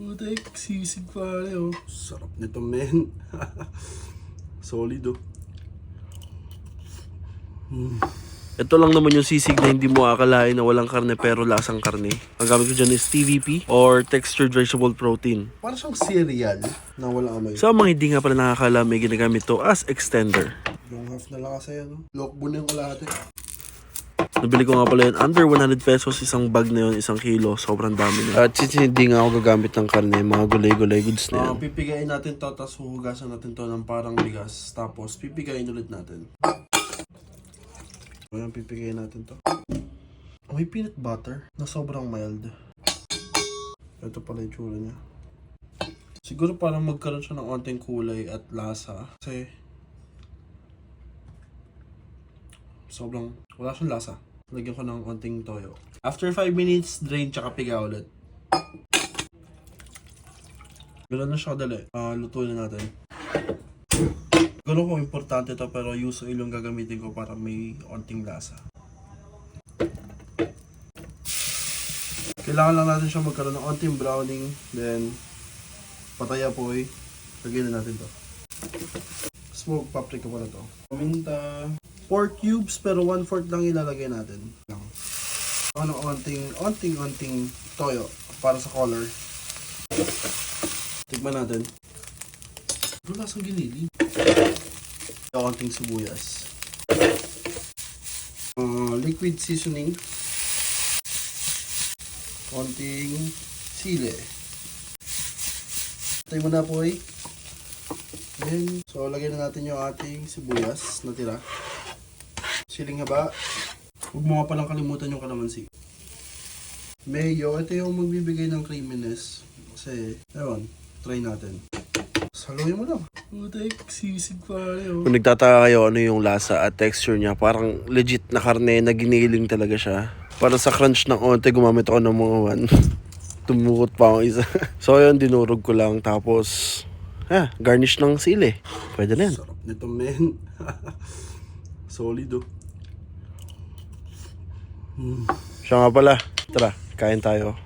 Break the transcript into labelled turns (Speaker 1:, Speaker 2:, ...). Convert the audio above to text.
Speaker 1: Putek, sisig pare oh. Sarap nito men. Solid oh.
Speaker 2: Ito lang naman yung sisig na hindi mo akalain na walang karne pero lasang karne. Ang gamit ko dyan is TVP or Textured Vegetable Protein.
Speaker 1: Parang siyang cereal na walang amoy.
Speaker 2: Sa mga hindi nga pala nakakala, may ginagamit to as extender.
Speaker 1: Yung half na lang kasi ano. Lokbo na yung kalahati.
Speaker 2: Nabili ko nga pala yun, under 100 pesos isang bag na yun, 1 kilo. Sobrang dami na. At since hindi nga ako gagamit ng karne, mga gulay-gulay goods na yan.
Speaker 1: Pipigain natin to, tapos huhugasan natin to ng parang bigas. Tapos pipigain ulit natin. Ayan, pipigain natin to. May peanut butter na sobrang mild. Ito pala yung tsura niya. Siguro parang magkaroon siya ng onting kulay at lasa. Kasi sobrang wala siyang lasa. Lagyan ko ng onting toyo. After 5 minutes, drain tsaka piga ulit. Ganoon na siya kadali. Lutuin na natin. Ganoon ko importante to pero use oil yung gagamitin ko para may onting lasa. Kailangan lang natin siya magkaroon ng onting browning. Then, patay apoy. Lagyan na natin to. Smoked paprika pala to. Paminta. 4 cubes pero 1/4 lang ilalagay natin. Onting toyo para sa color. Tikman natin. Ano lasang ginili? Onting sibuyas. Liquid seasoning. Konting sili. Tayo mo na po eh. Then, so lagyan na natin yung ating sibuyas na tira. Siling haba. Huwag mo nga palang kalimutan yung kalamansi. Mayo, ito yung magbibigay ng creaminess. Kasi, ewan, try natin. Saluhin mo lang. Putek, sisig pare oh.
Speaker 2: Kung nagtataka kayo ano yung lasa at texture niya, parang legit na karne na giniling talaga siya. Para sa crunch ng onte, gumamit ako ng mga tumukot pa akong isa. So yun, dinurog ko lang. Tapos, garnish ng sili. Pwede na yan.
Speaker 1: Sarap nito men. Solid oh.
Speaker 2: Siya nga pala. Tara, kain tayo.